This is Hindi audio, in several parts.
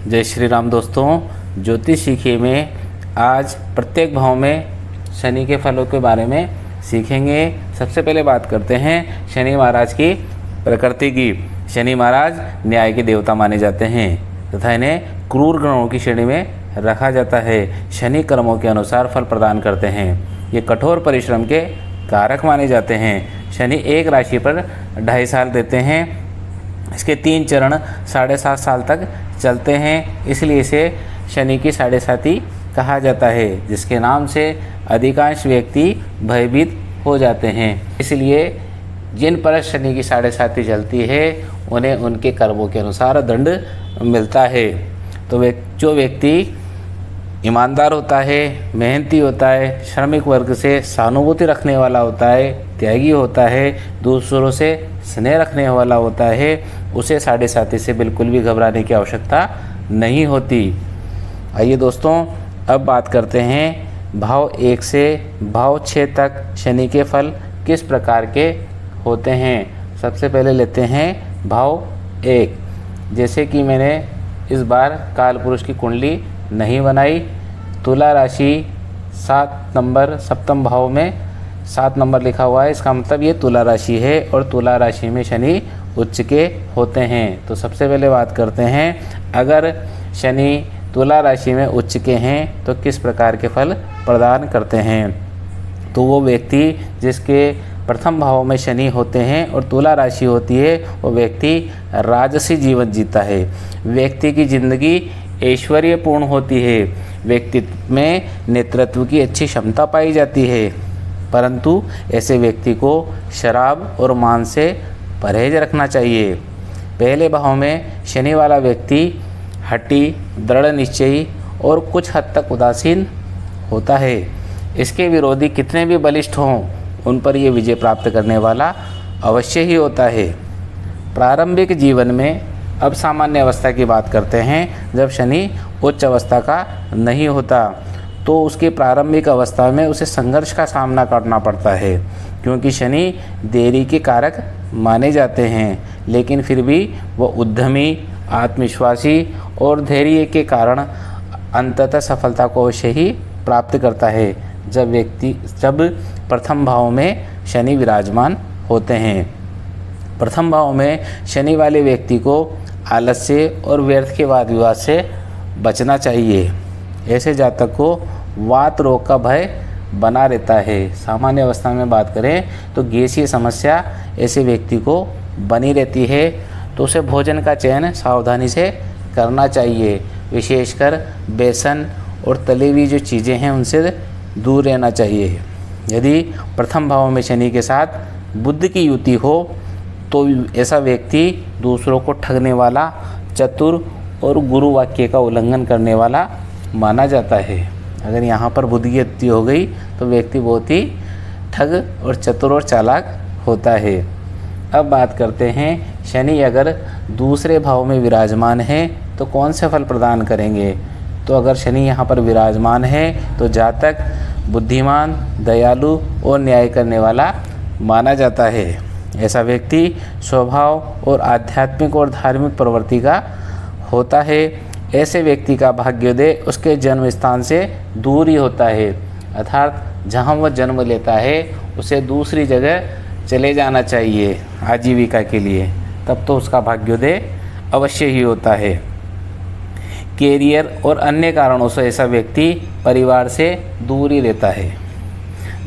जय श्री राम दोस्तों, ज्योतिष सीखिए में आज प्रत्येक भाव में शनि के फलों के बारे में सीखेंगे। सबसे पहले बात करते हैं शनि महाराज की प्रकृति की। शनि महाराज न्याय के देवता माने जाते हैं तथा इन्हें क्रूर ग्रहों की श्रेणी में रखा जाता है। शनि कर्मों के अनुसार फल प्रदान करते हैं। ये कठोर परिश्रम के कारक माने जाते हैं। शनि एक राशि पर 2.5 साल देते हैं। इसके 3 चरण 7.5 साल तक चलते हैं, इसलिए इसे शनि की 7.5 कहा जाता है, जिसके नाम से अधिकांश व्यक्ति भयभीत हो जाते हैं। इसलिए जिन पर शनि की 7.5 चलती है उन्हें उनके कर्मों के अनुसार दंड मिलता है। तो जो व्यक्ति ईमानदार होता है, मेहनती होता है, श्रमिक वर्ग से सहानुभूति रखने वाला होता है, त्यागी होता है, दूसरों से स्नेह रखने वाला होता है, उसे 7.5 से बिल्कुल भी घबराने की आवश्यकता नहीं होती। आइए दोस्तों, अब बात करते हैं भाव 1 से भाव 6 तक शनि के फल किस प्रकार के होते हैं। सबसे पहले लेते हैं भाव 1। जैसे कि मैंने इस बार काल पुरुष की कुंडली नहीं बनाई। तुला राशि 7 नंबर सप्तम भाव में 7 नंबर लिखा हुआ है, इसका मतलब ये तुला राशि है और तुला राशि में शनि उच्च के होते हैं। तो सबसे पहले बात करते हैं, अगर शनि तुला राशि में उच्च के हैं तो किस प्रकार के फल प्रदान करते हैं। तो वो व्यक्ति जिसके प्रथम भाव में शनि होते हैं और तुला राशि होती है, वो व्यक्ति राजसी जीवन जीता है। व्यक्ति की जिंदगी ऐश्वर्यपूर्ण होती है। व्यक्तित्व में नेतृत्व की अच्छी क्षमता पाई जाती है, परंतु ऐसे व्यक्ति को शराब और मांस से परहेज रखना चाहिए। पहले भाव में शनि वाला व्यक्ति हठी, दृढ़ निश्चयी और कुछ हद तक उदासीन होता है। इसके विरोधी कितने भी बलिष्ठ हों, उन पर ये विजय प्राप्त करने वाला अवश्य ही होता है। प्रारंभिक जीवन में, अब सामान्य अवस्था की बात करते हैं, जब शनि उच्च अवस्था का नहीं होता तो उसकी प्रारंभिक अवस्था में उसे संघर्ष का सामना करना पड़ता है, क्योंकि शनि देरी के कारक माने जाते हैं। लेकिन फिर भी वह उद्यमी, आत्मविश्वासी और धैर्य के कारण अंततः सफलता को अवश्य ही प्राप्त करता है, जब प्रथम भाव में शनि विराजमान होते हैं। प्रथम भाव में शनि वाले व्यक्ति को आलस्य और व्यर्थ के वाद विवाद से बचना चाहिए। ऐसे जातक को वात रोग का भय बना रहता है। सामान्य अवस्था में बात करें तो गैसीय समस्या ऐसे व्यक्ति को बनी रहती है, तो उसे भोजन का चयन सावधानी से करना चाहिए। विशेषकर बेसन और तली हुई जो चीज़ें हैं उनसे दूर रहना चाहिए। यदि प्रथम भाव में शनि के साथ बुध की युति हो तो ऐसा व्यक्ति दूसरों को ठगने वाला, चतुर और गुरु वाक्य का उल्लंघन करने वाला माना जाता है। अगर यहाँ पर बुध की युति हो गई तो व्यक्ति बहुत ही ठग और चतुर और चालाक होता है। अब बात करते हैं, शनि अगर दूसरे भाव में विराजमान है तो कौन से फल प्रदान करेंगे। तो अगर शनि यहाँ पर विराजमान है तो जातक बुद्धिमान, दयालु और न्याय करने वाला माना जाता है। ऐसा व्यक्ति स्वभाव और आध्यात्मिक और धार्मिक प्रवृत्ति का होता है। ऐसे व्यक्ति का भाग्योदय उसके जन्म स्थान से दूर ही होता है, अर्थात जहाँ वह जन्म लेता है उसे दूसरी जगह चले जाना चाहिए आजीविका के लिए, तब तो उसका भाग्योदय अवश्य ही होता है। कैरियर और अन्य कारणों से ऐसा व्यक्ति परिवार से दूर ही रहता है।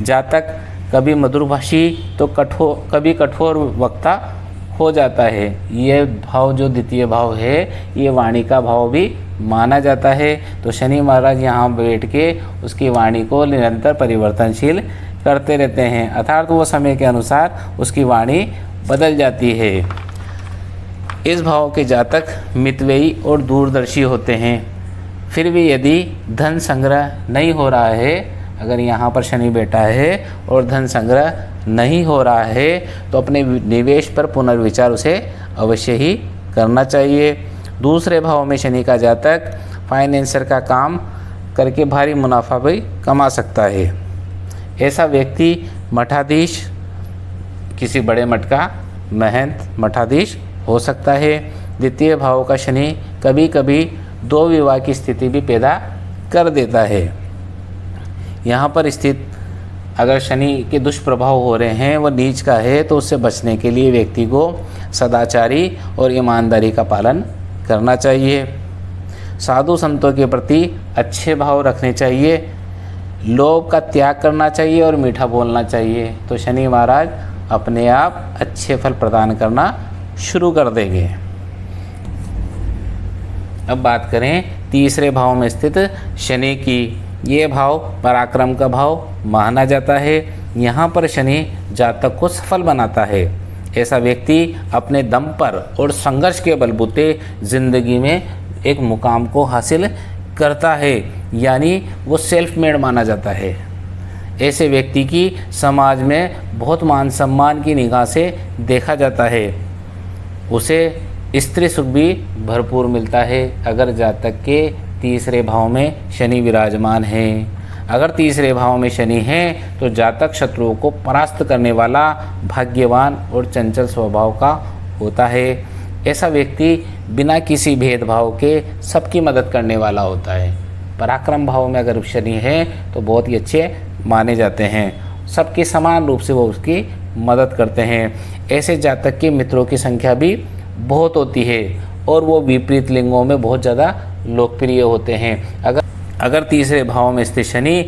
जातक कभी मधुरभाषी तो कभी कठोर वक्ता हो जाता है। ये भाव जो द्वितीय भाव है ये वाणी का भाव भी माना जाता है। तो शनि महाराज यहाँ बैठ के उसकी वाणी को निरंतर परिवर्तनशील करते रहते हैं, अर्थात वो समय के अनुसार उसकी वाणी बदल जाती है। इस भाव के जातक मितव्ययी और दूरदर्शी होते हैं। फिर भी यदि धन संग्रह नहीं हो रहा है, अगर यहाँ पर शनि बैठा है और धन संग्रह नहीं हो रहा है तो अपने निवेश पर पुनर्विचार उसे अवश्य ही करना चाहिए। दूसरे भाव में शनि का जातक फाइनेंसर का काम करके भारी मुनाफा भी कमा सकता है। ऐसा व्यक्ति मठाधीश, किसी बड़े मठ का महंत मठाधीश हो सकता है। द्वितीय भाव का शनि कभी कभी दो विवाह की स्थिति भी पैदा कर देता है। यहाँ पर स्थित अगर शनि के दुष्प्रभाव हो रहे हैं, वह नीच का है, तो उससे बचने के लिए व्यक्ति को सदाचारी और ईमानदारी का पालन करना चाहिए। साधु संतों के प्रति अच्छे भाव रखने चाहिए, लोभ का त्याग करना चाहिए और मीठा बोलना चाहिए, तो शनि महाराज अपने आप अच्छे फल प्रदान करना शुरू कर देंगे। अब बात करें तीसरे भाव में स्थित शनि की। ये भाव पराक्रम का भाव माना जाता है। यहाँ पर शनि जातक को सफल बनाता है। ऐसा व्यक्ति अपने दम पर और संघर्ष के बलबूते जिंदगी में एक मुकाम को हासिल करता है, यानी वो सेल्फ मेड माना जाता है। ऐसे व्यक्ति की समाज में बहुत मान सम्मान की निगाह से देखा जाता है। उसे स्त्री सुख भी भरपूर मिलता है अगर जातक के तीसरे भाव में शनि विराजमान है। अगर तीसरे भाव में शनि है तो जातक शत्रुओं को परास्त करने वाला, भाग्यवान और चंचल स्वभाव का होता है। ऐसा व्यक्ति बिना किसी भेदभाव के सबकी मदद करने वाला होता है। पराक्रम भाव में अगर शनि है तो बहुत ही अच्छे माने जाते हैं, सबके समान रूप से वो उसकी मदद करते हैं। ऐसे जातक के मित्रों की संख्या भी बहुत होती है और वो विपरीत लिंगों में बहुत ज़्यादा लोकप्रिय होते हैं। अगर तीसरे भाव में स्थित शनि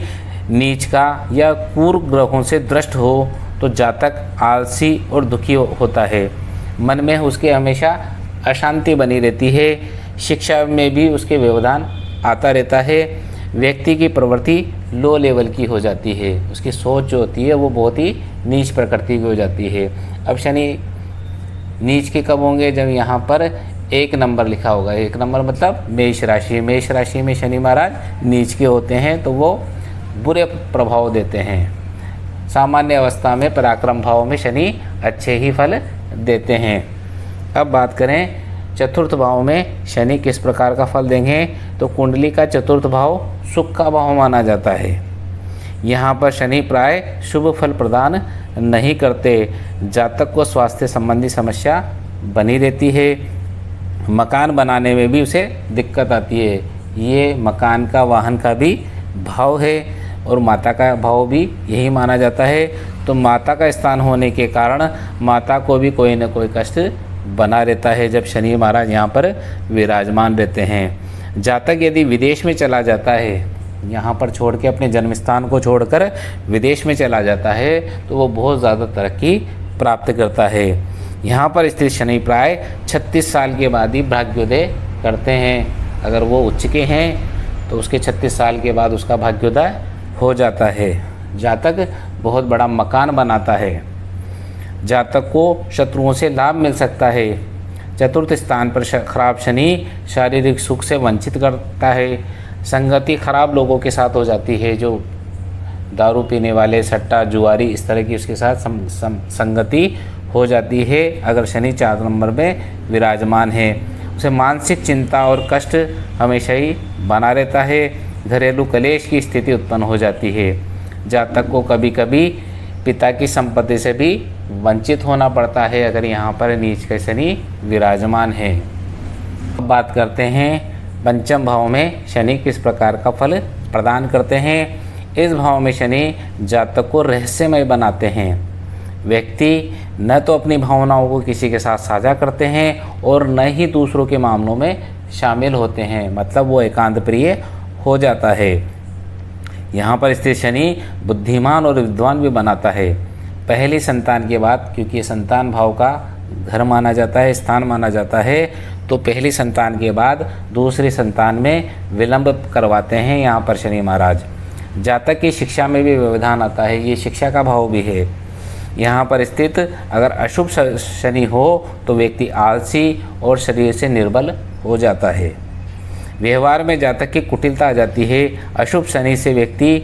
नीच का या क्रूर ग्रहों से दृष्ट हो तो जातक आलसी और दुखी होता है। मन में उसके हमेशा अशांति बनी रहती है। शिक्षा में भी उसके व्यवधान आता रहता है। व्यक्ति की प्रवृत्ति लो लेवल की हो जाती है। उसकी सोच जो होती है वो बहुत ही नीच प्रकृति की हो जाती है। अब शनि नीच के कब होंगे? जब यहाँ पर 1 नंबर लिखा होगा। 1 नंबर मतलब मेष राशि। मेष राशि में शनि महाराज नीच के होते हैं तो वो बुरे प्रभाव देते हैं। सामान्य अवस्था में पराक्रम भाव में शनि अच्छे ही फल देते हैं। अब बात करें चतुर्थ भाव में शनि किस प्रकार का फल देंगे, तो कुंडली का चतुर्थ भाव सुख का भाव माना जाता है। यहाँ पर शनि प्राय शुभ फल प्रदान नहीं करते। जातक को स्वास्थ्य संबंधी समस्या बनी रहती है। मकान बनाने में भी उसे दिक्कत आती है। ये मकान का वाहन का भी भाव है और माता का भाव भी यही माना जाता है। तो माता का स्थान होने के कारण माता को भी कोई न कोई कष्ट बना रहता है जब शनि महाराज यहाँ पर विराजमान रहते हैं। जातक यदि विदेश में चला जाता है, यहाँ पर छोड़ के अपने जन्म स्थान को छोड़कर विदेश में चला जाता है तो वो बहुत ज़्यादा तरक्की प्राप्त करता है। यहाँ पर स्थित शनि प्राय 36 साल के बाद ही भाग्योदय करते हैं। अगर वो उच्च के हैं तो उसके 36 साल के बाद उसका भाग्योदय हो जाता है। जातक बहुत बड़ा मकान बनाता है। जातक को शत्रुओं से लाभ मिल सकता है। चतुर्थ स्थान पर खराब शनि शारीरिक सुख से वंचित करता है। संगति खराब लोगों के साथ हो जाती है, जो दारू पीने वाले, सट्टा, जुआरी, इस तरह की उसके साथ संगति हो जाती है। अगर शनि 4 नंबर में विराजमान है, उसे मानसिक चिंता और कष्ट हमेशा ही बना रहता है। घरेलू कलेश की स्थिति उत्पन्न हो जाती है। जातक को कभी कभी पिता की संपत्ति से भी वंचित होना पड़ता है अगर यहाँ पर नीच का शनि विराजमान है। अब बात करते हैं पंचम भाव में शनि किस प्रकार का फल प्रदान करते हैं। इस भाव में शनि जातक को रहस्यमय बनाते हैं। व्यक्ति न तो अपनी भावनाओं को किसी के साथ साझा करते हैं और न ही दूसरों के मामलों में शामिल होते हैं, मतलब वो एकांत प्रिय हो जाता है। यहाँ पर स्थित शनि बुद्धिमान और विद्वान भी बनाता है। पहली संतान के बाद, क्योंकि ये संतान भाव का घर माना जाता है, स्थान माना जाता है, तो पहली संतान के बाद दूसरी संतान में विलंब करवाते हैं यहाँ पर शनि महाराज। जातक की शिक्षा में भी व्यवधान आता है, ये शिक्षा का भाव भी है। यहाँ पर स्थित अगर अशुभ शनि हो तो व्यक्ति आलसी और शरीर से निर्बल हो जाता है। व्यवहार में जातक की कुटिलता आ जाती है। अशुभ शनि से व्यक्ति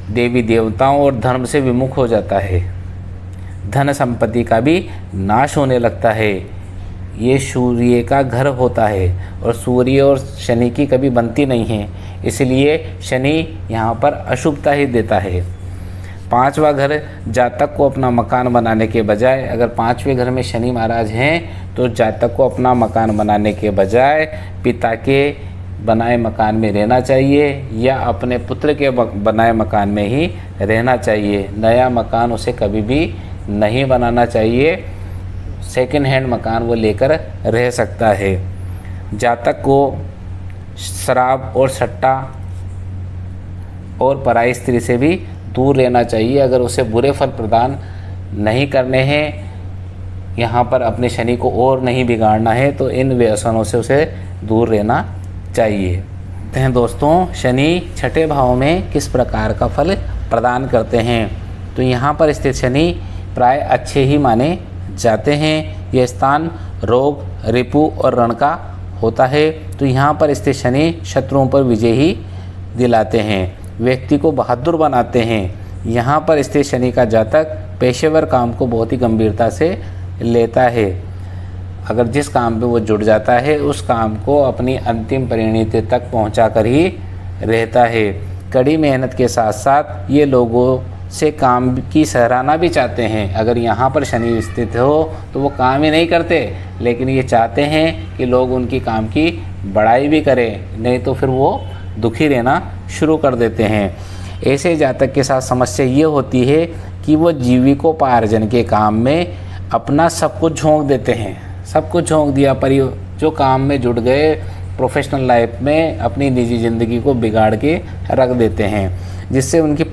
देवी देवताओं और धर्म से विमुख हो जाता है। धन संपत्ति का भी नाश होने लगता है। ये सूर्य का घर होता है और सूर्य और शनि की कभी बनती नहीं है, इसलिए शनि यहाँ पर अशुभता ही देता है। 5वां घर जातक को अपना मकान बनाने के बजाय, अगर 5वें घर में शनि महाराज हैं तो जातक को अपना मकान बनाने के बजाय पिता के बनाए मकान में रहना चाहिए या अपने पुत्र के बनाए मकान में ही रहना चाहिए। नया मकान उसे कभी भी नहीं बनाना चाहिए। सेकंड हैंड मकान वो लेकर रह सकता है। जातक को शराब और सट्टा और पराई स्त्री से भी दूर रहना चाहिए। अगर उसे बुरे फल प्रदान नहीं करने हैं, यहाँ पर अपने शनि को और नहीं बिगाड़ना है, तो इन व्यसनों से उसे दूर रहना चाहिए। हैं दोस्तों, शनि छठे भाव में किस प्रकार का फल प्रदान करते हैं? तो यहाँ पर स्थित शनि प्राय अच्छे ही माने जाते हैं। यह स्थान रोग, रिपु और रण का होता है। तो यहाँ पर स्थित शनि शत्रुओं पर विजय ही दिलाते हैं, व्यक्ति को बहादुर बनाते हैं। यहाँ पर स्थित शनि का जातक पेशेवर काम को बहुत ही गंभीरता से लेता है। अगर जिस काम पे वो जुट जाता है उस काम को अपनी अंतिम परिणति तक पहुंचाकर ही रहता है। कड़ी मेहनत के साथ साथ ये लोगों से काम की सराहना भी चाहते हैं। अगर यहाँ पर शनि स्थित हो तो वो काम ही नहीं करते, लेकिन ये चाहते हैं कि लोग उनकी काम की बड़ाई भी करें, नहीं तो फिर वो दुखी रहना शुरू कर देते हैं। ऐसे जातक के साथ समस्या ये होती है कि वो जीविकोपार्जन के काम में अपना सब कुछ झोंक देते हैं। सब कुछ झोंक दिया, पर जो काम में जुट गए प्रोफेशनल लाइफ में अपनी निजी ज़िंदगी को बिगाड़ के रख देते हैं, जिससे उनकी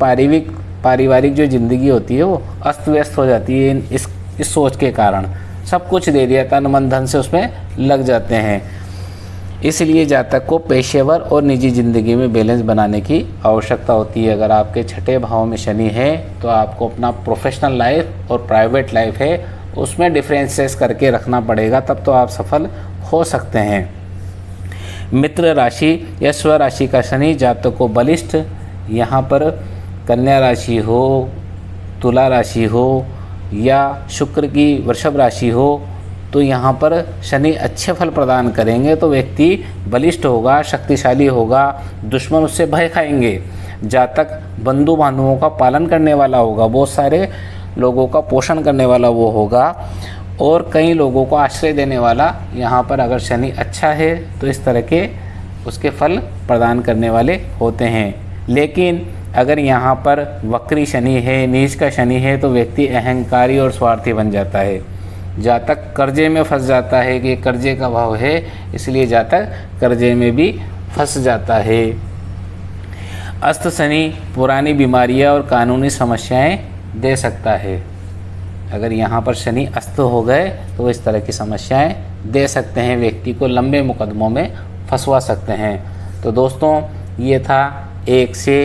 पारिवारिक जो ज़िंदगी होती है वो अस्त व्यस्त हो जाती है। इस सोच के कारण सब कुछ दे दिया, तन मन धन से उसमें लग जाते हैं। इसलिए जातक को पेशेवर और निजी ज़िंदगी में बैलेंस बनाने की आवश्यकता होती है। अगर आपके छठे भाव में शनि है तो आपको अपना प्रोफेशनल लाइफ और प्राइवेट लाइफ है उसमें डिफरेंसेस करके रखना पड़ेगा, तब तो आप सफल हो सकते हैं। मित्र राशि या स्व राशि का शनि जातक को बलिष्ठ, यहाँ पर कन्या राशि हो, तुला राशि हो या शुक्र की वृषभ राशि हो, तो यहाँ पर शनि अच्छे फल प्रदान करेंगे। तो व्यक्ति बलिष्ठ होगा, शक्तिशाली होगा, दुश्मन उससे भय खाएंगे। जातक बंधु बांधवों का पालन करने वाला होगा, बहुत सारे लोगों का पोषण करने वाला वो होगा और कई लोगों को आश्रय देने वाला। यहाँ पर अगर शनि अच्छा है तो इस तरह के उसके फल प्रदान करने वाले होते हैं। लेकिन अगर यहाँ पर वक्री शनि है, नीच का शनि है, तो व्यक्ति अहंकारी और स्वार्थी बन जाता है। जातक कर्जे में फंस जाता है कि कर्जे का भाव है, इसलिए जातक कर्जे में भी फंस जाता है। अस्त शनि पुरानी बीमारियां और कानूनी समस्याएं दे सकता है। अगर यहाँ पर शनि अस्त हो गए तो इस तरह की समस्याएं दे सकते हैं, व्यक्ति को लंबे मुकदमों में फंसवा सकते हैं। तो दोस्तों, ये था 1 से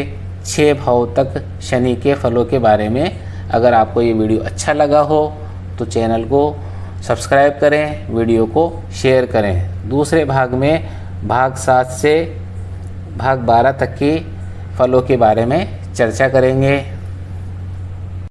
6 भाव तक शनि के फलों के बारे में। अगर आपको ये वीडियो अच्छा लगा हो तो चैनल को सब्सक्राइब करें, वीडियो को शेयर करें। दूसरे भाग में भाग 7 से भाग 12 तक की फलों के बारे में चर्चा करेंगे।